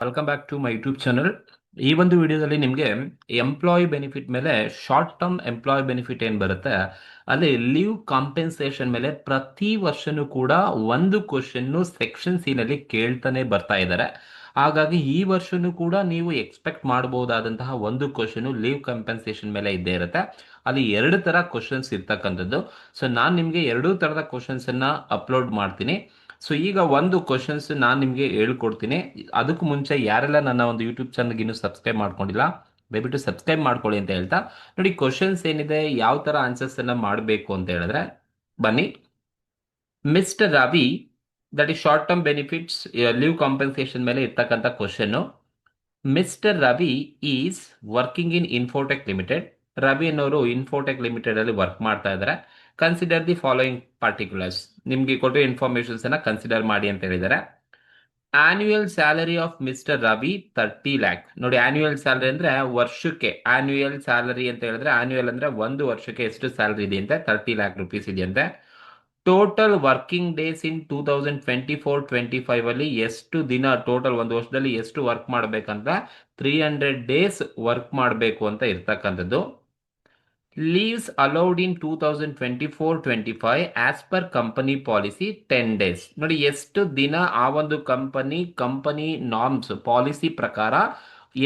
Welcome back to my YouTube channel. ಈ ಒಂದು ವಿಡಿಯೋದಲ್ಲಿ ನಿಮಗೆ ಎಂಪ್ಲಾಯಿ ಬೆನಿಫಿಟ್ ಮೇಲೆ ಶಾರ್ಟ್ ಟರ್ಮ್ ಎಂಪ್ಲಾಯಿ ಬೆನಿಫಿಟ್ ಏನು ಬರುತ್ತೆ, ಅಲ್ಲಿ ಲೀವ್ ಕಾಂಪೆನ್ಸೇಷನ್ ಮೇಲೆ ಪ್ರತಿ ವರ್ಷನೂ ಕೂಡ ಒಂದು ಕ್ವಶನ್ನು ಸೆಕ್ಷನ್ ಸಿ ನಲ್ಲಿ ಕೇಳ್ತಾನೆ ಬರ್ತಾ ಇದ್ದಾರೆ. ಹಾಗಾಗಿ ಈ ವರ್ಷನೂ ಕೂಡ ನೀವು ಎಕ್ಸ್ಪೆಕ್ಟ್ ಮಾಡಬಹುದಾದಂತಹ ಒಂದು ಕ್ವಶನ್ ಲೀವ್ ಕಾಂಪೆನ್ಸೇಷನ್ ಮೇಲೆ ಇದ್ದೇ ಇರುತ್ತೆ. ಅಲ್ಲಿ ಎರಡು ತರ ಕ್ವಶನ್ಸ್ ಇರ್ತಕ್ಕಂಥದ್ದು. ಸೊ ನಾನು ನಿಮಗೆ ಎರಡೂ ತರದ ಕ್ವಶನ್ಸ್ ಅನ್ನ ಅಪ್ಲೋಡ್ ಮಾಡ್ತೀನಿ. ಸೊ ಈಗ ಒಂದು ಕ್ವಶನ್ಸ್ ನಾನು ನಿಮಗೆ ಹೇಳ್ಕೊಡ್ತೀನಿ. ಅದಕ್ಕೂ ಮುಂಚೆ ಯಾರೆಲ್ಲ ನನ್ನ ಒಂದು ಯೂಟ್ಯೂಬ್ ಚಾನಲ್ಗೆ ಇನ್ನೂ ಸಬ್ಸ್ಕ್ರೈಬ್ ಮಾಡ್ಕೊಂಡಿಲ್ಲ, ದಯವಿಟ್ಟು ಸಬ್ಸ್ಕ್ರೈಬ್ ಮಾಡ್ಕೊಳ್ಳಿ ಅಂತ ಹೇಳ್ತಾ, ನೋಡಿ ಕ್ವಶನ್ಸ್ ಏನಿದೆ, ಯಾವ ತರ ಆನ್ಸರ್ಸ್ ಅನ್ನ ಮಾಡಬೇಕು ಅಂತ ಹೇಳಿದ್ರೆ ಬನ್ನಿ. Mister Ravi, that is short term benefits leave compensation ಮೇಲೆ ಇರ್ತಕ್ಕಂಥ question. Mister Ravi is working in Infotech Limited. Ravi ಅನ್ನೋರು ಇನ್ಫೋಟೆಕ್ ಲಿಮಿಟೆಡ್ ಅಲ್ಲಿ ವರ್ಕ್ ಮಾಡ್ತಾ ಇದ್ದಾರೆ. Consider the following particulars. ನಿಮ್ಗೆ ಕೊಟ್ಟು ಇನ್ಫಾರ್ಮೇಶನ್ಸ್ ಅನ್ನ ಕನ್ಸಿಡರ್ ಮಾಡಿ ಅಂತ ಹೇಳಿದ್ದಾರೆ. Annual salary of mister Ravi 30 lakh. ನೋಡಿ, ಆನ್ಯುಯಲ್ ಸ್ಯಾಲರಿ ಅಂದ್ರೆ ವರ್ಷಕ್ಕೆ, ಆನ್ಯುಯಲ್ ಸ್ಯಾಲರಿ ಅಂತ ಹೇಳಿದ್ರೆ ಆನ್ಯುಯಲ್ ಅಂದ್ರೆ ಒಂದು ವರ್ಷಕ್ಕೆ ಎಷ್ಟು ಸ್ಯಾಲರಿ ಇದೆ ಅಂತ 30 ಲ್ಯಾಕ್ ರುಪೀಸ್ ಇದೆಯಂತೆ. ಟೋಟಲ್ ವರ್ಕಿಂಗ್ ಡೇಸ್ ಇನ್ 2024-25 ಅಲ್ಲಿ ಎಷ್ಟು ದಿನ ಟೋಟಲ್ ಒಂದು ವರ್ಷದಲ್ಲಿ ಎಷ್ಟು ವರ್ಕ್ ಮಾಡಬೇಕಂತ 300 ಡೇಸ್ ವರ್ಕ್ ಮಾಡಬೇಕು ಅಂತ ಇರ್ತಕ್ಕಂಥದ್ದು. Leaves allowed in 2024-25 as per company policy 10 days. ನೋಡಿ, ಎಷ್ಟು ದಿನ ಆ ಒಂದು ಕಂಪನಿ ನಾರ್ಮ್ಸ್ ಪಾಲಿಸಿ ಪ್ರಕಾರ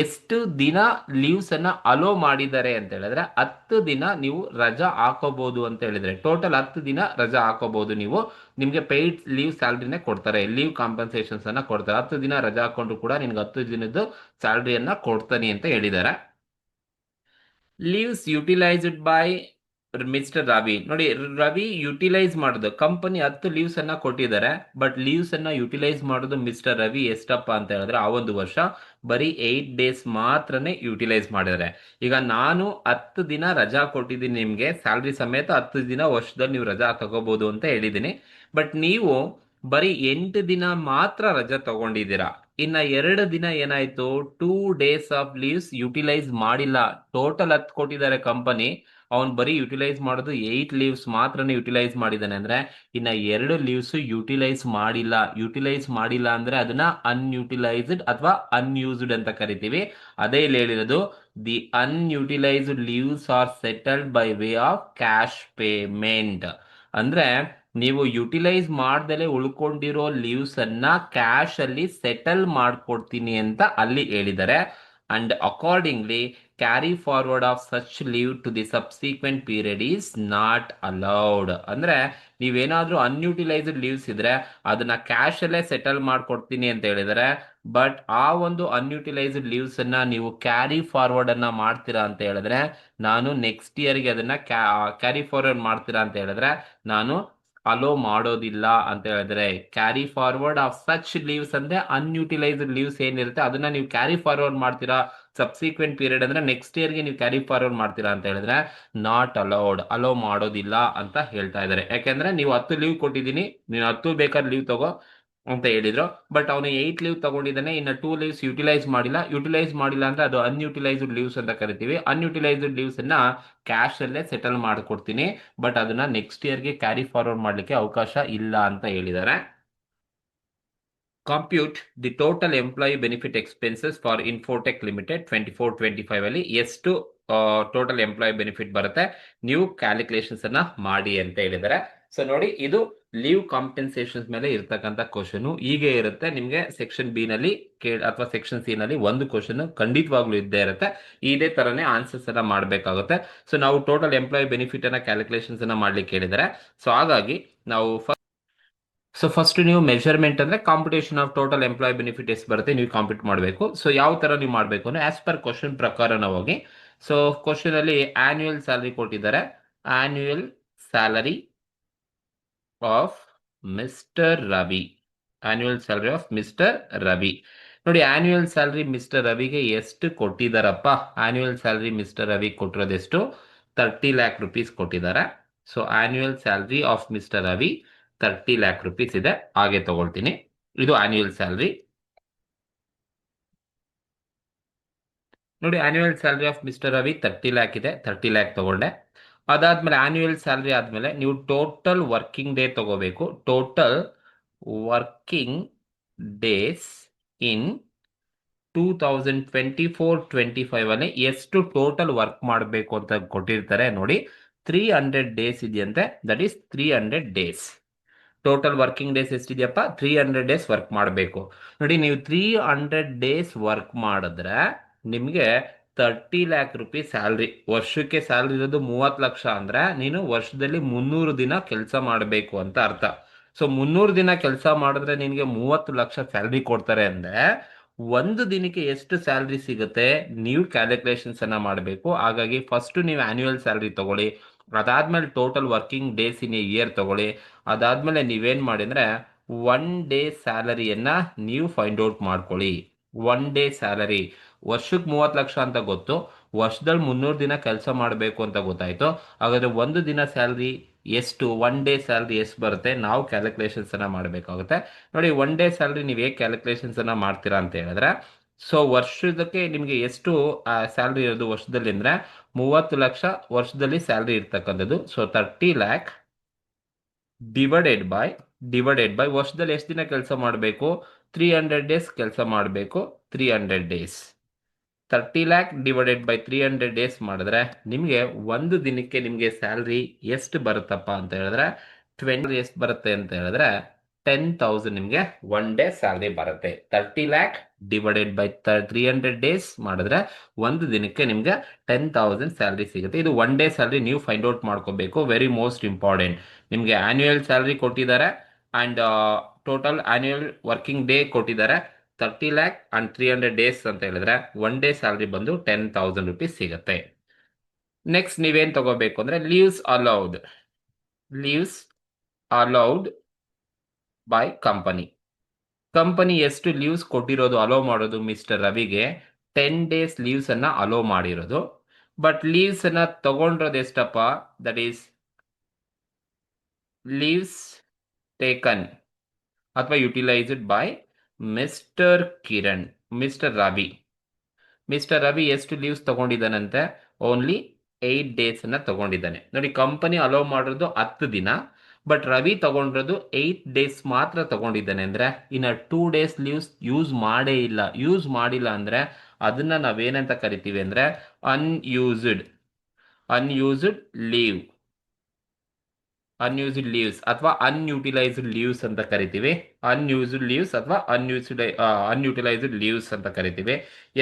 ಎಷ್ಟು ದಿನ ಲೀವ್ಸ್ ಅನ್ನ ಅಲೋ ಮಾಡಿದ್ದಾರೆ ಅಂತ ಹೇಳಿದ್ರೆ 10 ದಿನ ನೀವು ರಜಾ ಹಾಕೋಬಹುದು ಅಂತ ಹೇಳಿದ್ರೆ, ಟೋಟಲ್ 10 ದಿನ ರಜಾ ಹಾಕೋಬಹುದು ನೀವು. ನಿಮ್ಗೆ ಪೇಯ್ಡ್ ಲೀವ್ ಸ್ಯಾಲರಿನೇ ಕೊಡ್ತಾರೆ, ಲೀವ್ ಕಾಂಪನ್ಸೇಷನ್ಸ್ ಅನ್ನ ಕೊಡ್ತಾರೆ. 10 ದಿನ ರಜಾ ಹಾಕೊಂಡ್ರು ಕೂಡ ನಿನ್ಗೆ 10 ದಿನದ್ದು ಸ್ಯಾಲರಿಯನ್ನ ಕೊಡ್ತಾನೆ ಅಂತ ಹೇಳಿದ್ದಾರೆ. Leaves utilised by mister Ravi. ನೋಡಿ, ರವಿ ಯುಟಿಲೈಸ್ ಮಾಡೋದು, ಕಂಪನಿ 10 ಲೀವ್ಸ್ ಅನ್ನ ಕೊಟ್ಟಿದ್ದಾರೆ, ಬಟ್ ಲೀವ್ಸ್ ಅನ್ನ ಯುಟಿಲೈಸ್ ಮಾಡೋದು ಮಿಸ್ಟರ್ ರವಿ ಎಷ್ಟಪ್ಪ ಅಂತ ಹೇಳಿದ್ರೆ ಆ ಒಂದು ವರ್ಷ ಬರೀ 8 ಡೇಸ್ ಮಾತ್ರನೇ ಯುಟಿಲೈಸ್ ಮಾಡಿದ್ದಾರೆ. ಈಗ ನಾನು 10 ದಿನ ರಜಾ ಕೊಟ್ಟಿದ್ದೀನಿ ನಿಮ್ಗೆ, ಸ್ಯಾಲ್ರಿ ಸಮೇತ 10 ದಿನ ವರ್ಷದಲ್ಲಿ ನೀವು ರಜಾ ತಗೋಬಹುದು ಅಂತ ಹೇಳಿದ್ದೀನಿ. ಬಟ್ ನೀವು ಬರೀ 8 ದಿನ ಮಾತ್ರ ರಜಾ ತಗೊಂಡಿದ್ದೀರಾ. ಇನ್ನ 2 ದಿನ ಏನಾಯ್ತು, 2 ಡೇಸ್ ಆಫ್ ಲೀವ್ಸ್ ಯುಟಿಲೈಸ್ ಮಾಡಿಲ್ಲ. ಟೋಟಲ್ 10 ಕೊಟ್ಟಿದ್ದಾರೆ ಕಂಪನಿ, ಅವನ್ ಬರೀ ಯುಟಿಲೈಸ್ ಮಾಡೋದು 8 ಲೀವ್ಸ್ ಮಾತ್ರನೇ ಯುಟಿಲೈಸ್ ಮಾಡಿದಾನೆ. ಅಂದ್ರೆ ಇನ್ನ 2 ಲೀವ್ಸ್ ಯುಟಿಲೈಸ್ ಮಾಡಿಲ್ಲ. ಯುಟಿಲೈಸ್ ಮಾಡಿಲ್ಲ ಅಂದ್ರೆ ಅದನ್ನ ಅನ್ಯುಟಿಲೈಸ್ಡ್ ಅಥವಾ ಅನ್ಯೂಸ್ಡ್ ಅಂತ ಕರಿತೀವಿ. ಅದೇ ಇಲ್ಲಿ ಹೇಳಿರೋದು, the unutilised leaves are settled by way of cash payment. ಅಂದ್ರೆ ನೀವು ಯುಟಿಲೈಸ್ ಮಾಡ್ದಲೆ ಉಳ್ಕೊಂಡಿರೋ ಲೀವ್ಸ್ ಅನ್ನ ಕ್ಯಾಶ್ ಅಲ್ಲಿ ಸೆಟಲ್ ಮಾಡ್ಕೊಡ್ತೀನಿ ಅಂತ ಅಲ್ಲಿ ಹೇಳಿದ್ದಾರೆ. And accordingly carry forward of such leave to the subsequent period is not allowed. ಅಂದ್ರೆ ನೀವೇನಾದ್ರೂ ಅನ್ಯುಟಿಲೈಸ್ಡ್ ಲೀವ್ಸ್ ಇದ್ರೆ ಅದನ್ನ ಕ್ಯಾಶ್ ಅಲ್ಲೇ ಸೆಟಲ್ ಮಾಡ್ಕೊಡ್ತೀನಿ ಅಂತ ಹೇಳಿದರೆ, ಬಟ್ ಆ ಒಂದು ಅನ್ಯುಟಿಲೈಸ್ಡ್ ಲೀವ್ಸ್ ಅನ್ನ ನೀವು ಕ್ಯಾರಿ ಫಾರ್ವರ್ಡ್ ಅನ್ನ ಮಾಡ್ತೀರಾ ಅಂತ ಹೇಳಿದ್ರೆ, ನಾನು ನೆಕ್ಸ್ಟ್ ಇಯರ್ಗೆ ಅದನ್ನ ಕ್ಯಾರಿ ಫಾರ್ವರ್ಡ್ ಮಾಡ್ತೀರಾ ಅಂತ ಹೇಳಿದ್ರೆ ನಾನು ಅಲೋ ಮಾಡೋದಿಲ್ಲ ಅಂತ ಹೇಳಿದ್ರೆ. Carry forward of such leaves ಅಂದ್ರೆ ಅನ್ಯುಟಿಲೈಸ್ಡ್ ಲೀವ್ಸ್ ಏನಿರುತ್ತೆ ಅದನ್ನ ನೀವು ಕ್ಯಾರಿ ಫಾರ್ವರ್ಡ್ ಮಾಡ್ತೀರಾ ಸಬ್ಸಿಕ್ವೆಂಟ್ ಪೀರಿಯಡ್ ಅಂದ್ರೆ ನೆಕ್ಸ್ಟ್ ಇಯರ್ಗೆ ನೀವು ಕ್ಯಾರಿ ಫಾರ್ವರ್ಡ್ ಮಾಡ್ತೀರಾ ಅಂತ ಹೇಳಿದ್ರೆ ನಾಟ್ ಅಲೌಡ್, ಅಲೋ ಮಾಡೋದಿಲ್ಲ ಅಂತ ಹೇಳ್ತಾ ಇದ್ದಾರೆ. ಯಾಕೆಂದ್ರೆ ನೀವು 10 ಲೀವ್ ಕೊಟ್ಟಿದ್ದೀನಿ, ನೀನು 10 ಬೇಕಾದ್ರೆ ಲೀವ್ ತಗೋ ಅಂತ ಹೇಳಿದ್ರು. ಬಟ್ ಅವನು 8 ಲೀವ್ ತಗೊಂಡಿದ್ದಾನೆ, ಇನ್ನು 2 ಲೀವ್ಸ್ ಯುಟಿಲೈಸ್ ಮಾಡಿಲ್ಲ. ಯುಟಿಲೈಸ್ ಮಾಡಿಲ್ಲ ಅಂದ್ರೆ ಅದು ಅನ್ಯುಟಿಲೈಸ್ಡ್ ಲೀವ್ಸ್ ಅಂತ ಕರಿತೀವಿ. ಅನ್ಯುಟಿಲೈಸ್ಡ್ ಲೀವ್ಸ್ ಅನ್ನ ಕ್ಯಾಶ್ ಅಲ್ಲೇ ಸೆಟಲ್ ಮಾಡ್ಕೊಡ್ತೀನಿ, ಬಟ್ ಅದನ್ನ ನೆಕ್ಸ್ಟ್ ಇಯರ್ಗೆ ಕ್ಯಾರಿ ಫಾರ್ವರ್ಡ್ ಮಾಡ್ಲಿಕ್ಕೆ ಅವಕಾಶ ಇಲ್ಲ ಅಂತ ಹೇಳಿದ್ದಾರೆ. Compute the total employee benefit expenses for Infotech limited 24-25 ಅಲ್ಲಿ ಎಷ್ಟು ಟೋಟಲ್ ಎಂಪ್ಲಾಯಿ ಬೆನಿಫಿಟ್ ಬರುತ್ತೆ, ನೀವು ಕ್ಯಾಲ್ಕುಲೇಷನ್ಸ್ ಅನ್ನ ಮಾಡಿ ಅಂತ ಹೇಳಿದ್ದಾರೆ. ಸೊ ನೋಡಿ, ಇದು ಲೀವ್ ಕಾಂಪೆನ್ಸೇಷನ್ಸ್ ಮೇಲೆ ಇರ್ತಕ್ಕಂಥ ಕ್ವಶನ್ ಹೀಗೆ ಇರುತ್ತೆ. ನಿಮ್ಗೆ ಸೆಕ್ಷನ್ ಬಿ ನಲ್ಲಿ ಅಥವಾ ಸೆಕ್ಷನ್ ಸಿ ನಲ್ಲಿ ಒಂದು ಕ್ವಶನ್ ಖಂಡಿತವಾಗ್ಲೂ ಇದ್ದೇ ಇರುತ್ತೆ. ಇದೇ ತರನೇ ಆನ್ಸರ್ಸ್ ಅನ್ನ ಮಾಡಬೇಕಾಗುತ್ತೆ. ಸೊ ನಾವು ಟೋಟಲ್ ಎಂಪ್ಲಾಯಿ ಬೆನಿಫಿಟ್ ಅನ್ನ ಕ್ಯಾಲ್ಕುಲೇಷನ್ಸ್ ಅನ್ನ ಮಾಡ್ಲಿಕ್ಕೆ ಹೇಳಿದ್ದಾರೆ. ಸೊ ಹಾಗಾಗಿ ನಾವು ಫಸ್ಟ್ ನೀವು ಮೆಜರ್ಮೆಂಟ್ ಅಂದ್ರೆ computation of total employee benefit ಎಷ್ಟು ಬರುತ್ತೆ ನೀವು ಕಾಂಪ್ಯೂಟ್ ಮಾಡಬೇಕು. ಸೊ ಯಾವ ತರ ನೀವು ಮಾಡಬೇಕು ಅಂದ್ರೆ ಆಸ್ ಪರ್ ಕ್ವಶನ್ ಪ್ರಕಾರ ನಾವು ಹೋಗಿ. ಸೊ ಕ್ವಶನ್ ಅಲ್ಲಿ ಆನ್ಯುಯಲ್ ಸ್ಯಾಲರಿ ಕೊಟ್ಟಿದ್ದಾರೆ. Annual salary of mister Ravi. Annual salary of mister Ravi. ನೋಡಿ, ಆನ್ಯುಯಲ್ ಸ್ಯಾಲರಿ ಮಿಸ್ಟರ್ ರವಿಗೆ ಎಷ್ಟು ಕೊಟ್ಟಿದ್ದಾರಪ್ಪ. ಆನ್ಯುಯಲ್ ಸ್ಯಾಲರಿ ಮಿಸ್ಟರ್ ರವಿ ಕೊಟ್ಟಿರೋದೆಷ್ಟು, 30 ಲ್ಯಾಕ್ ರುಪೀಸ್ ಕೊಟ್ಟಿದ್ದಾರೆ. So annual salary of mister Ravi 30 lakh rupees ಇದೆ. ಹಾಗೆ ತಗೊಳ್ತೀನಿ, ಇದು ಆನ್ಯುಯಲ್ ಸ್ಯಾಲರಿ. ನೋಡಿ, annual salary of mister Ravi 30 lakh ಇದೆ, 30 ಲ್ಯಾಕ್ ತಗೊಂಡೆ. ಅದಾದ್ಮೇಲೆ ಆನ್ಯುಯಲ್ ಸ್ಯಾಲರಿ ಆದ್ಮೇಲೆ ನೀವು ಟೋಟಲ್ ವರ್ಕಿಂಗ್ ಡೇ ತಗೋಬೇಕು. ಟೋಟಲ್ ವರ್ಕಿಂಗ್ ಡೇಸ್ ಇನ್ 2024-25 ಅಲ್ಲಿ ಎಷ್ಟು ಟೋಟಲ್ ವರ್ಕ್ ಮಾಡಬೇಕು ಅಂತ ಕೊಟ್ಟಿರ್ತಾರೆ ನೋಡಿ. 300 ಡೇಸ್ ಇದೆಯಂತೆ, that is 300 days. Total working days ಎಷ್ಟಿದೆಯಪ್ಪ? 300 ಡೇಸ್ ವರ್ಕ್ ಮಾಡಬೇಕು. ನೋಡಿ, ನೀವು 300 ಡೇಸ್ ವರ್ಕ್ ಮಾಡಿದ್ರೆ ನಿಮಗೆ 30 lakh rupees ಸ್ಯಾಲ್ರಿ. ವರ್ಷಕ್ಕೆ ಸ್ಯಾಲ್ರಿ ಇರೋದು 30 ಲಕ್ಷ ಅಂದ್ರೆ ನೀನು ವರ್ಷದಲ್ಲಿ 300 ದಿನ ಕೆಲಸ ಮಾಡಬೇಕು ಅಂತ ಅರ್ಥ. ಸೊ 300 ದಿನ ಕೆಲಸ ಮಾಡಿದ್ರೆ ನಿನಗೆ 30 ಲಕ್ಷ ಸ್ಯಾಲ್ರಿ ಕೊಡ್ತಾರೆ ಅಂದ್ರೆ ಒಂದು ದಿನಕ್ಕೆ ಎಷ್ಟು ಸ್ಯಾಲ್ರಿ ಸಿಗುತ್ತೆ ನೀವು ಕ್ಯಾಲ್ಕುಲೇಷನ್ಸ್ ಅನ್ನ ಮಾಡಬೇಕು. ಹಾಗಾಗಿ ಫಸ್ಟ್ ನೀವು ಆನ್ಯುವಲ್ ಸ್ಯಾಲ್ರಿ ತಗೊಳ್ಳಿ, ಅದಾದ್ಮೇಲೆ total working days in a year ತಗೊಳ್ಳಿ. ಅದಾದ್ಮೇಲೆ ನೀವೇನ್ ಮಾಡಿ ಅಂದ್ರೆ 1 ಡೇ ಸ್ಯಾಲರಿಯನ್ನ ನೀವು ಫೈಂಡ್ ಔಟ್ ಮಾಡ್ಕೊಳ್ಳಿ. 1 ಡೇ ಸ್ಯಾಲರಿ ವರ್ಷಕ್ಕೆ 30 ಲಕ್ಷ ಅಂತ ಗೊತ್ತು, ವರ್ಷದಲ್ಲಿ 300 ದಿನ ಕೆಲಸ ಮಾಡಬೇಕು ಅಂತ ಗೊತ್ತಾಯ್ತು. ಹಾಗಾದ್ರೆ ಒಂದು ದಿನ ಸ್ಯಾಲ್ರಿ ಎಷ್ಟು, 1 ಡೇ ಸ್ಯಾಲ್ರಿ ಎಷ್ಟು ಬರುತ್ತೆ, ನಾವು ಕ್ಯಾಲ್ಕುಲೇಷನ್ಸ್ ಅನ್ನ ಮಾಡಬೇಕಾಗುತ್ತೆ. ನೋಡಿ, 1 ಡೇ ಸ್ಯಾಲ್ರಿ ನೀವು ಹೇಗೆ ಕ್ಯಾಲ್ಕುಲೇಷನ್ಸ್ ಅನ್ನ ಮಾಡ್ತೀರಾ ಅಂತ ಹೇಳಿದ್ರೆ, ಸೊ ವರ್ಷದಕ್ಕೆ ನಿಮಗೆ ಎಷ್ಟು ಸ್ಯಾಲ್ರಿ ಇರೋದು ವರ್ಷದಲ್ಲಿ ಅಂದ್ರೆ 30 ಲಕ್ಷ ವರ್ಷದಲ್ಲಿ ಸ್ಯಾಲ್ರಿ ಇರ್ತಕ್ಕಂಥದ್ದು. ಸೊ 30 lakh ಡಿವೈಡೆಡ್ ಬೈ ವರ್ಷದಲ್ಲಿ ಎಷ್ಟು ದಿನ ಕೆಲಸ ಮಾಡಬೇಕು? 300 ಡೇಸ್ ಕೆಲಸ ಮಾಡಬೇಕು. 300 days 30 lakh divided by 300 days ಮಾಡಿದ್ರೆ ನಿಮಗೆ ಒಂದು ದಿನಕ್ಕೆ ನಿಮಗೆ ಸ್ಯಾಲ್ರಿ ಎಷ್ಟು ಬರುತ್ತಪ್ಪ ಅಂತ ಹೇಳಿದ್ರೆ 20 ಎಷ್ಟು ಬರುತ್ತೆ ಅಂತ ಹೇಳಿದ್ರೆ 10,000 ನಿಮಗೆ 1 ಡೇ ಸ್ಯಾಲ್ರಿ ಬರುತ್ತೆ. 30 lakh ಡಿವೈಡೆಡ್ ಬೈ 300 ಡೇಸ್ ಮಾಡಿದ್ರೆ ಒಂದು ದಿನಕ್ಕೆ ನಿಮ್ಗೆ 10,000 ಸ್ಯಾಲ್ರಿ ಸಿಗುತ್ತೆ. ಇದು 1 ಡೇ ಸ್ಯಾಲ್ರಿ ನೀವು ಫೈಂಡ್ ಔಟ್ ಮಾಡ್ಕೋಬೇಕು. Very most important. ನಿಮ್ಗೆ ಆನ್ಯುವಲ್ ಸ್ಯಾಲ್ರಿ ಕೊಟ್ಟಿದ್ದಾರೆ and total annual working day ಕೊಟ್ಟಿದ್ದಾರೆ. 30 lakh ಅಂಡ್ 300 ಡೇಸ್ ಅಂತ ಹೇಳಿದ್ರೆ 1 ಡೇ ಸ್ಯಾಲ್ರಿ ಬಂದು 10,000 rupees ಸಿಗುತ್ತೆ. ನೆಕ್ಸ್ಟ್ ನೀವೇನ್ ತಗೋಬೇಕು ಅಂದ್ರೆ ಲೀವ್ಸ್ ಅಲೌಡ್ ಬೈ ಕಂಪನಿ ಎಷ್ಟು ಲೀವ್ಸ್ ಕೊಟ್ಟಿರೋದು ಅಲೋ ಮಾಡೋದು ಮಿಸ್ಟರ್ ರವಿಗೆ 10 days ಲೀವ್ಸ್ ಅನ್ನ ಅಲೋ ಮಾಡಿರೋದು. ಬಟ್ ಲೀವ್ಸ್ ಅನ್ನ ತಗೊಂಡಿರೋದು ಎಷ್ಟಪ್ಪ? ದಟ್ ಈಸ್ ಲೀವ್ಸ್ ಟೇಕನ್ ಅಥವಾ ಯುಟಿಲೈಸ್ಡ್ ಬೈ ಮಿಸ್ಟರ್ ರವಿ ಎಷ್ಟು ಲೀವ್ಸ್ ತಗೊಂಡಿದ್ದಾನಂತೆ? ಓನ್ಲಿ 8 days ಅನ್ನ ತಗೊಂಡಿದ್ದಾನೆ. ನೋಡಿ, ಕಂಪನಿ ಅಲೋ ಮಾಡಿರೋದು 10 ದಿನ, ಬಟ್ ರವಿ ತಗೊಂಡಿರೋದು 8 days ಮಾತ್ರ ತಗೊಂಡಿದ್ದಾನೆ. ಅಂದ್ರೆ ಇನ್ನ 2 days ಲೀವ್ಸ್ ಯೂಸ್ ಮಾಡಿಲ್ಲ ಅಂದ್ರೆ ಅದನ್ನ ನಾವೇನಂತ ಕರಿತೀವಿ ಅಂದ್ರೆ ಅನ್ಯೂಸ್ಡ್ ಲೀವ್ಸ್ ಅಥವಾ ಅನ್ಯೂಟಿಲೈಸ್ಡ್ ಲೀವ್ಸ್ ಅಂತ ಕರಿತೀವಿ. ಅನ್ಯೂಟಿಲೈಸ್ಡ್ ಲೀವ್ಸ್ ಅಂತ ಕರಿತೀವಿ.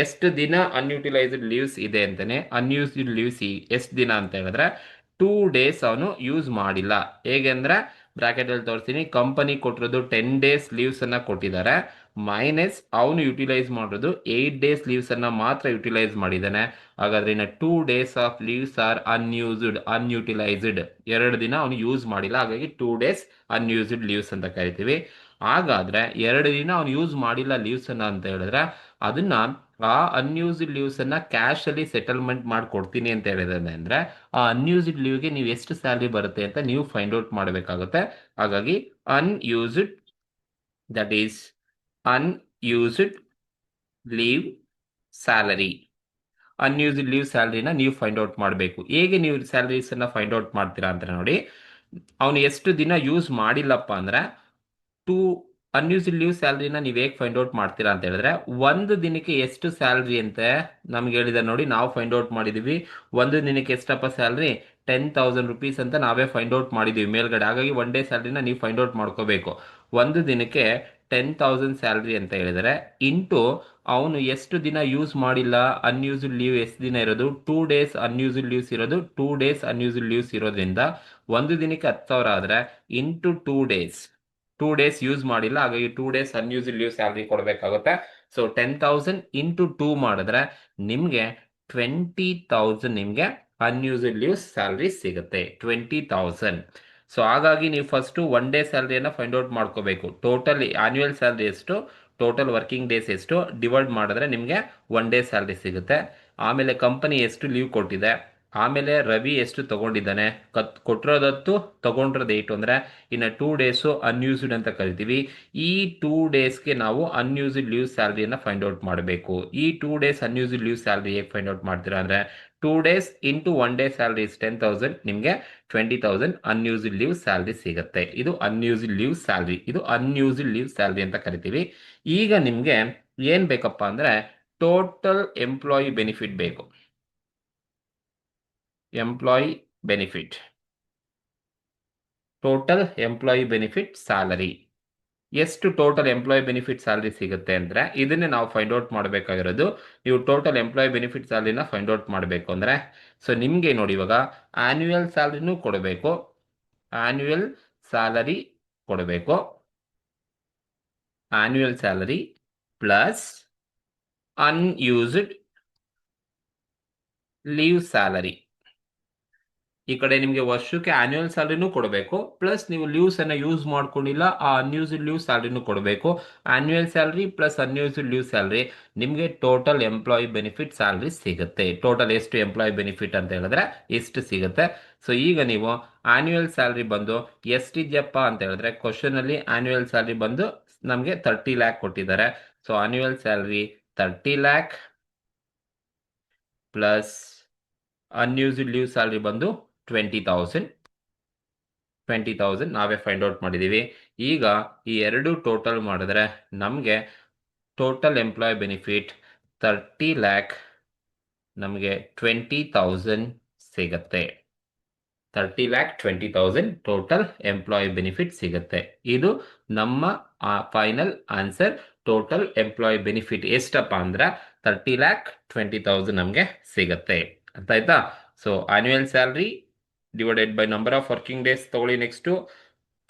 ಎಷ್ಟು ದಿನ ಅನ್ಯೂಟಿಲೈಸ್ಡ್ ಲೀವ್ಸ್ ಇದೆ ಅಂತಾನೆ. ಅನ್ಯೂಸ್ಡ್ ಲೀವ್ಸ್ ಎಷ್ಟು ದಿನ ಅಂತ ಹೇಳಿದ್ರೆ 2 days ಅವನು ಯೂಸ್ ಮಾಡಿಲ್ಲ. ಹೇಗೆ ಅಂದ್ರೆ ಬ್ರಾಕೆಟ್ ಅಲ್ಲಿ ತೋರಿಸ್ತೀನಿ. ಕಂಪನಿ ಕೊಟ್ಟಿರೋದು 10 days ಲೀವ್ಸ್ ಅನ್ನ ಕೊಟ್ಟಿದ್ದಾರೆ, ಮೈನಸ್ ಅವನು ಯುಟಿಲೈಸ್ ಮಾಡೋದು 8 days ಲೀವ್ಸ್ ಅನ್ನ ಮಾತ್ರ ಯುಟಿಲೈಸ್ ಮಾಡಿದ್ದಾನೆ. ಹಾಗಾದ್ರೆ ಇನ್ನು 2 days of leaves are unutilised. 2 ದಿನ ಅವನು ಯೂಸ್ ಮಾಡಿಲ್ಲ, ಹಾಗಾಗಿ 2 days ಅನ್ಯೂಸ್ಡ್ ಲೀವ್ಸ್ ಅಂತ ಕರಿತೀವಿ. ಹಾಗಾದ್ರೆ 2 ದಿನ ಅವನು ಯೂಸ್ ಮಾಡಿಲ್ಲ ಲೀವ್ಸ್ ಅನ್ನ ಅಂತ ಹೇಳಿದ್ರೆ ಅದನ್ನ ಆ ಅನ್ಯೂಸ್ಡ್ ಲೀವ್ಸ್ ಅನ್ನ ಕ್ಯಾಶ್ ಅಲ್ಲಿ ಸೆಟಲ್ಮೆಂಟ್ ಮಾಡ್ಕೊಡ್ತೀನಿ ಅಂತ ಹೇಳಿದ್ರೆ ಅಂದ್ರೆ ಆ ಅನ್ಯೂಸ್ಡ್ ಲೀವ್ಗೆ ನೀವು ಎಷ್ಟು ಸ್ಯಾಲರಿ ಬರುತ್ತೆ ಅಂತ ನೀವು ಫೈಂಡ್ ಔಟ್ ಮಾಡಬೇಕಾಗುತ್ತೆ. ಹಾಗಾಗಿ ಅನ್ಯೂಸ್ಡ್ ಲೀವ್ ಸ್ಯಾಲರಿನ ನೀವು ಫೈಂಡ್ ಔಟ್ ಮಾಡಬೇಕು. ಹೇಗೆ ನೀವು ಸ್ಯಾಲರೀಸ್ ಅನ್ನ ಫೈಂಡ್ ಔಟ್ ಮಾಡ್ತೀರಾ ಅಂತ ನೋಡಿ. ಅವನು ಎಷ್ಟು ದಿನ ಯೂಸ್ ಮಾಡಿಲ್ಲಪ್ಪ ಅಂದ್ರೆ ಅನ್ಯೂಸ್ಡ್ ಲೀವ್ ಸ್ಯಾಲರಿನ ನೀವು ಹೇಗೆ ಫೈಂಡ್ ಔಟ್ ಮಾಡ್ತೀರಾ ಅಂತ ಹೇಳಿದ್ರೆ ಒಂದು ದಿನಕ್ಕೆ ಎಷ್ಟು ಸ್ಯಾಲರಿ ಅಂತ ನಮ್ಗೆ ಹೇಳಿದಾರೆ ನೋಡಿ. ನಾವು ಫೈಂಡ್ ಔಟ್ ಮಾಡಿದೀವಿ ಒಂದು ದಿನಕ್ಕೆ ಎಷ್ಟಪ್ಪ ಸ್ಯಾಲರಿ 10,000 rupees ಅಂತ ನಾವೇ ಫೈಂಡ್ ಔಟ್ ಮಾಡಿದೀವಿ ಮೇಲ್ಗಡೆ. ಹಾಗಾಗಿ 1 ಡೇ ಸ್ಯಾಲರಿನ ನೀವು ಫೈಂಡ್ ಔಟ್ ಮಾಡ್ಕೋಬೇಕು. ಒಂದು ದಿನಕ್ಕೆ 10,000 ಸ್ಯಾಲರಿ ಅಂತ ಹೇಳಿದರೆ ಇಂಟು ಅವನು ಎಷ್ಟು ದಿನ ಯೂಸ್ ಮಾಡಿಲ್ಲ ಅನ್ಯೂಸ್ಡ್ ಲೀವ್ ಎಷ್ಟು ದಿನ ಇರೋದು 2 days ಅನ್ಯೂಸ್ಡ್ ಲೀವ್ಸ್ ಇರೋದು 2 days ಅನ್ಯೂಸ್ಡ್ ಲೀವ್ಸ್ ಇರೋದ್ರಿಂದ ಒಂದು ದಿನಕ್ಕೆ 10,000 ಆದ್ರೆ ಇಂಟು 2 days ಯೂಸ್ ಮಾಡಿಲ್ಲ, ಹಾಗಾಗಿ 2 days ಅನ್ಯೂಸ್ಡ್ ಲೀವ್ ಸ್ಯಾಲರಿ ಕೊಡಬೇಕಾಗುತ್ತೆ. ಸೊ 10,000 ಇಂಟು 2 ಮಾಡಿದ್ರೆ ನಿಮ್ಗೆ 20,000 ನಿಮ್ಗೆ ಅನ್ಯೂಸ್ಡ್ ಲೀವ್ ಸ್ಯಾಲರಿ ಸಿಗುತ್ತೆ. 20,000. ಸೊ ಹಾಗಾಗಿ ನೀವು ಫಸ್ಟ್ 1 ಡೇ ಸ್ಯಾಲರಿಯನ್ನ ಫೈಂಡ್ ಔಟ್ ಮಾಡ್ಕೋಬೇಕು. ಟೋಟಲ್ ಆನ್ಯುವಲ್ ಸ್ಯಾಲರಿ ಎಷ್ಟು, ಟೋಟಲ್ ವರ್ಕಿಂಗ್ ಡೇಸ್ ಎಷ್ಟು ಡಿವೈಡ್ ಮಾಡಿದ್ರೆ ನಿಮಗೆ 1 ಡೇ ಸ್ಯಾಲರಿ ಸಿಗುತ್ತೆ. ಆಮೇಲೆ ಕಂಪನಿ ಎಷ್ಟು ಲೀವ್ ಕೊಟ್ಟಿದೆ, ಆಮೇಲೆ ರವಿ ಎಷ್ಟು ತಗೊಂಡಿದ್ದಾನೆ, ಕೊಟ್ಟಿರೋದತ್ತು ತಗೊಂಡಿರೋದು 8 ಅಂದ್ರೆ ಇನ್ನು 2 days ಅನ್ಯೂಸ್ಡ್ ಅಂತ ಕರಿತೀವಿ. ಈ 2 daysಗೆ ನಾವು ಅನ್ಯೂಸ್ಡ್ ಲೀವ್ ಸ್ಯಾಲರಿಯನ್ನ ಫೈಂಡ್ ಔಟ್ ಮಾಡಬೇಕು. ಈ 2 days ಅನ್ಯೂಸ್ಡ್ ಲೀವ್ ಸ್ಯಾಲರಿ ಹೇಗೆ ಫೈಂಡ್ ಔಟ್ ಮಾಡ್ತೀರಾ ಅಂದ್ರೆ 2 days into 1 day salary is 10,000, ನಿಮಗೆ 20,000 ಅನ್ಯೂಸ್ಡ್ ಲೀವ್ ಸ್ಯಾಲರಿ ಸಿಗುತ್ತೆ. ಇದು ಅನ್ಯೂಸ್ಡ್ ಲೀವ್ ಸ್ಯಾಲರಿ ಅಂತ ಕರಿತೀವಿ. ಈಗ ನಿಮ್ಗೆ ಏನ್ ಬೇಕಪ್ಪ ಅಂದ್ರೆ ಟೋಟಲ್ ಎಂಪ್ಲಾಯಿ ಬೆನಿಫಿಟ್ ಬೇಕು. Employee benefit, total employee benefit salary. ಎಷ್ಟು ಟೋಟಲ್ ಎಂಪ್ಲಾಯಿ ಬೆನಿಫಿಟ್ ಸ್ಯಾಲರಿ ಸಿಗುತ್ತೆ ಅಂದರೆ ಇದನ್ನೇ ನಾವು ಫೈಂಡ್ ಔಟ್ ಮಾಡಬೇಕಾಗಿರೋದು. ನೀವು ಟೋಟಲ್ ಎಂಪ್ಲಾಯಿ ಬೆನಿಫಿಟ್ ಸ್ಯಾಲರಿನ ಫೈಂಡ್ ಔಟ್ ಮಾಡಬೇಕು ಅಂದರೆ, ಸೊ ನಿಮಗೆ ನೋಡಿ ಇವಾಗ ಆನ್ಯುವಲ್ ಸ್ಯಾಲರಿನೂ ಕೊಡಬೇಕು, ಆನ್ಯುವಲ್ ಸ್ಯಾಲರಿ ಕೊಡಬೇಕು, annual salary plus unused leave salary. ಈ ಕಡೆ ನಿಮಗೆ ವರ್ಷಕ್ಕೆ ಆನ್ಯುವಲ್ ಸ್ಯಾಲರಿನೂ ಕೊಡಬೇಕು, ಪ್ಲಸ್ ನೀವು ಲೀವ್ಸ್ ಅನ್ನ ಯೂಸ್ ಮಾಡ್ಕೊಂಡಿಲ್ಲ ಆ ಅನ್ಯೂಸ್ಡ್ ಲೀವ್ ಸ್ಯಾಲರಿನೂ ಕೊಡಬೇಕು. Annual salary plus unused leave salary ನಿಮಗೆ ಟೋಟಲ್ ಎಂಪ್ಲಾಯಿ ಬೆನಿಫಿಟ್ ಸ್ಯಾಲರಿ ಸಿಗುತ್ತೆ. ಟೋಟಲ್ ಎಷ್ಟು ಎಂಪ್ಲಾಯಿ ಬೆನಿಫಿಟ್ ಅಂತ ಹೇಳಿದ್ರೆ ಎಷ್ಟು ಸಿಗುತ್ತೆ. ಸೊ ಈಗ ನೀವು ಆನ್ಯುವಲ್ ಸ್ಯಾಲರಿ ಬಂದು ಎಷ್ಟಿದ್ಯಪ್ಪ ಅಂತ ಹೇಳಿದ್ರೆ ಕ್ವಶನ್ ಅಲ್ಲಿ ಆನ್ಯುವಲ್ ಸ್ಯಾಲರಿ ಬಂದು ನಮಗೆ 30 ಲ್ಯಾಕ್ ಕೊಟ್ಟಿದ್ದಾರೆ. So annual salary 30 lac plus unused leave salary ಬಂದು 20,000 ನಾವೇ ಫೈಂಡ್ ಔಟ್ ಮಾಡಿದ್ದೀವಿ. ಈಗ ಈ ಎರಡು ಟೋಟಲ್ ಮಾಡಿದ್ರೆ ನಮಗೆ ಟೋಟಲ್ ಎಂಪ್ಲಾಯ್ ಬೆನಿಫಿಟ್ 30 ಲ್ಯಾಕ್ ನಮಗೆ 20,000 ಸಿಗತ್ತೆ. 30 ಲ್ಯಾಕ್ 20,000 ಟೋಟಲ್ ಎಂಪ್ಲಾಯ್ ಬೆನಿಫಿಟ್ ಸಿಗುತ್ತೆ. ಇದು ನಮ್ಮ final answer. Total employee benefit ಎಷ್ಟಪ್ಪ ಅಂದ್ರೆ 30 ಲ್ಯಾಕ್ 20,000 ನಮಗೆ ಸಿಗತ್ತೆ. ಅರ್ಥ ಆಯ್ತಾ? So annual salary divided by number of working days ತಗೊಳ್ಳಿ. ನೆಕ್ಸ್ಟು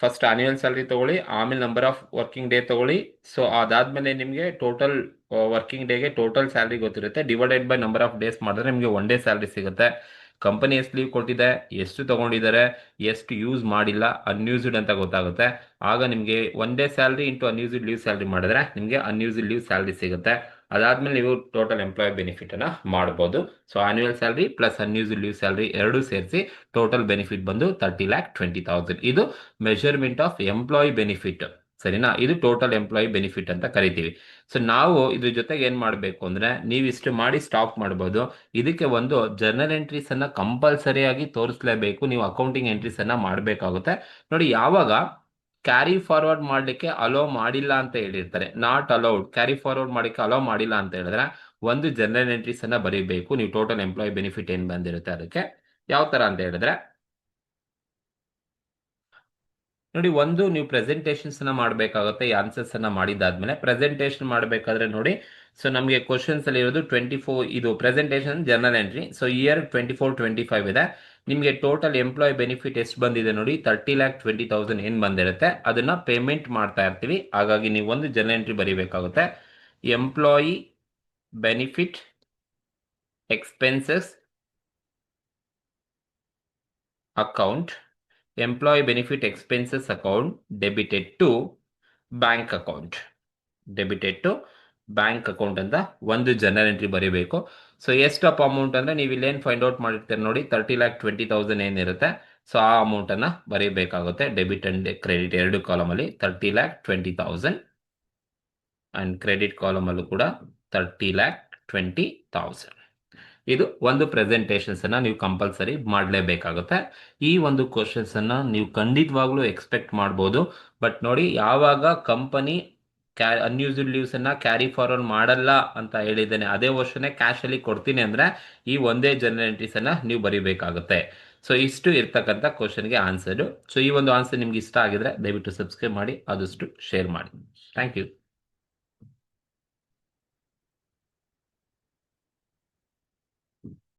ಫಸ್ಟ್ ಆನ್ಯುವಲ್ ಸ್ಯಾಲರಿ ತಗೊಳ್ಳಿ, ಆಮೇಲೆ ನಂಬರ್ ಆಫ್ ವರ್ಕಿಂಗ್ ಡೇ ತಗೊಳ್ಳಿ. ಸೊ ಅದಾದ್ಮೇಲೆ ನಿಮಗೆ ಟೋಟಲ್ ವರ್ಕಿಂಗ್ ಡೇಗೆ ಟೋಟಲ್ ಸ್ಯಾಲರಿ ಗೊತ್ತಿರುತ್ತೆ, divided by number of days ಮಾಡಿದ್ರೆ ನಿಮಗೆ ಒನ್ ಡೇ ಸ್ಯಾಲರಿ ಸಿಗುತ್ತೆ. ಕಂಪನಿ ಎಷ್ಟು ಲೀವ್ ಕೊಟ್ಟಿದೆ, ಎಷ್ಟು ತಗೊಂಡಿದ್ದಾರೆ, ಎಷ್ಟು ಯೂಸ್ ಮಾಡಿಲ್ಲ, ಅನ್ಯೂಸ್ಡ್ ಅಂತ ಗೊತ್ತಾಗುತ್ತೆ. ಆಗ ನಿಮಗೆ one day salary into unused leave salary ಮಾಡಿದ್ರೆ ನಿಮಗೆ ಅನ್ಯೂಸ್ಡ್ ಲೀವ್ ಸ್ಯಾಲರಿ ಸಿಗುತ್ತೆ. ಅದಾದ್ಮೇಲೆ ನೀವು ಟೋಟಲ್ ಎಂಪ್ಲಾಯ್ ಬೆನಿಫಿಟ್ ಅನ್ನ ಮಾಡಬಹುದು. So annual salary plus unused leave salary ಎರಡು ಸೇರಿಸಿ ಟೋಟಲ್ ಬೆನಿಫಿಟ್ ಬಂದು 30 ಲ್ಯಾಕ್ 20,000. ಇದು ಮೆಷರ್ಮೆಂಟ್ ಆಫ್ ಎಂಪ್ಲಾಯ್ ಬೆನಿಫಿಟ್. ಸರಿನಾ? ಇದು ಟೋಟಲ್ ಎಂಪ್ಲಾಯ್ ಬೆನಿಫಿಟ್ ಅಂತ ಕರಿತೀವಿ. ಸೊ ನಾವು ಇದ್ರ ಜೊತೆಗೆ ಏನ್ ಮಾಡಬೇಕು ಅಂದ್ರೆ, ನೀವು ಇಷ್ಟು ಮಾಡಿ ಸ್ಟಾಪ್ ಮಾಡಬಹುದು. ಇದಕ್ಕೆ ಒಂದು ಜರ್ನಲ್ ಎಂಟ್ರೀಸ್ ಅನ್ನ ಕಂಪಲ್ಸರಿ ಆಗಿ ತೋರಿಸಲೇಬೇಕು. ನೀವು ಅಕೌಂಟಿಂಗ್ ಎಂಟ್ರೀಸ್ ಅನ್ನ ಮಾಡಬೇಕಾಗುತ್ತೆ. ನೋಡಿ, ಯಾವಾಗ ಕ್ಯಾರಿ ಫಾರ್ವರ್ಡ್ ಮಾಡಲಿಕ್ಕೆ ಅಲೋ ಮಾಡಿಲ್ಲ ಅಂತ ಹೇಳಿರ್ತಾರೆ, ನಾಟ್ ಅಲೌಡ್, ಕ್ಯಾರಿ ಫಾರ್ವರ್ಡ್ ಮಾಡಲಿಕ್ಕೆ ಅಲೋ ಮಾಡಿಲ್ಲ ಅಂತ ಹೇಳಿದ್ರೆ ಒಂದು ಜರ್ನಲ್ ಎಂಟ್ರೀಸ್ ಅನ್ನ ಬರೀಬೇಕು. ನೀವು ಟೋಟಲ್ ಎಂಪ್ಲಾಯ್ ಬೆನಿಫಿಟ್ ಏನ್ ಬಂದಿರುತ್ತೆ ಅದಕ್ಕೆ ಯಾವ ತರ ಅಂತ ಹೇಳಿದ್ರೆ, ನೋಡಿ, ಒಂದು ನೀವು ಪ್ರೆಸೆಂಟೇಷನ್ಸ್ ಅನ್ನ ಮಾಡಬೇಕಾಗುತ್ತೆ. ಈ ಆನ್ಸರ್ಸ್ ಅನ್ನ ಮಾಡಿದಾದ್ಮೇಲೆ ಪ್ರೆಸೆಂಟೇಷನ್ ಮಾಡಬೇಕಾದ್ರೆ ನೋಡಿ, ಸೊ ನಮಗೆ ಕ್ವಶನ್ಸ್ ಅಲ್ಲಿ ಇರೋದು 24, ಇದು presentation journal entry. So here 24-25 ಇದೆ. ನಿಮಗೆ ಟೋಟಲ್ ಎಂಪ್ಲಾಯ್ ಬೆನಿಫಿಟ್ ಎಷ್ಟು ಬಂದಿದೆ ನೋಡಿ, 30 ಲ್ಯಾಕ್ 20,000 ಏನ್ ಬಂದಿರುತ್ತೆ ಅದನ್ನ ಪೇಮೆಂಟ್ ಮಾಡ್ತಾ ಇರ್ತೀವಿ. ಹಾಗಾಗಿ ನೀವು ಒಂದು ಜರ್ನಲ್ ಎಂಟ್ರಿ ಬರೀಬೇಕಾಗುತ್ತೆ. Employee benefit expenses account, employee benefit expenses account debited to bank account, debited to bank account ಅಂತ ಒಂದು ಜರ್ನಲ್ ಎಂಟ್ರಿ ಬರೀಬೇಕು. ಸೊ ಎಷ್ಟಪ್ಪ ಅಮೌಂಟ್ ಅಂದ್ರೆ ನೀವು ಇಲ್ಲೇನು ಫೈಂಡ್ ಔಟ್ ಮಾಡಿರ್ತೀರಿ ನೋಡಿ, 30 ಲ್ಯಾಕ್ 20,000 ಏನಿರುತ್ತೆ, ಸೊ ಆ ಅಮೌಂಟ್ ಅನ್ನ ಬರೀಬೇಕಾಗುತ್ತೆ. ಡೆಬಿಟ್ ಅಂಡ್ ಕ್ರೆಡಿಟ್ ಎರಡು ಕಾಲಮ್ ಅಲ್ಲಿ 30 ಲ್ಯಾಕ್ 20,000 ಅಂಡ್ ಕ್ರೆಡಿಟ್ ಕಾಲಮ್ ಅಲ್ಲೂ ಕೂಡ 30 ಲ್ಯಾಕ್ 20,000. ಇದು ಒಂದು ಪ್ರೆಸೆಂಟೇಷನ್ಸ್ ಅನ್ನ ನೀವು ಕಂಪಲ್ಸರಿ ಮಾಡಲೇಬೇಕಾಗುತ್ತೆ. ಈ ಒಂದು ಕ್ವಶನ್ಸ್ ಅನ್ನ ನೀವು ಖಂಡಿತವಾಗ್ಲೂ ಎಕ್ಸ್ಪೆಕ್ಟ್ ಮಾಡ್ಬೋದು. ಬಟ್ ನೋಡಿ, ಯಾವಾಗ ಕಂಪನಿ ಅನ್ಯೂಸ್ಡ್ ಲೀವ್ಸ್ ಅನ್ನ ಕ್ಯಾರಿ ಫಾರ್ವರ್ಡ್ ಮಾಡಲ್ಲ ಅಂತ ಹೇಳಿದ್ದೇನೆ, ಅದೇ ವರ್ಷನೇ ಕ್ಯಾಶ್ ಅಲ್ಲಿ ಕೊಡ್ತೀನಿ ಅಂದ್ರೆ ಈ ಒಂದೇ ಜರ್ನಲ್ ಎಂಟ್ರೀಸ್ ಅನ್ನ ನೀವು ಬರೀಬೇಕಾಗುತ್ತೆ. ಸೊ ಇಷ್ಟು ಇರ್ತಕ್ಕಂಥ ಕ್ವಶನ್ಗೆ ಆನ್ಸರ್. ಸೊ ಈ ಒಂದು ಆನ್ಸರ್ ನಿಮ್ಗೆ ಇಷ್ಟ ಆಗಿದ್ರೆ ದಯವಿಟ್ಟು ಸಬ್ಸ್ಕ್ರೈಬ್ ಮಾಡಿ, ಆದಷ್ಟು ಶೇರ್ ಮಾಡಿ. Thank you.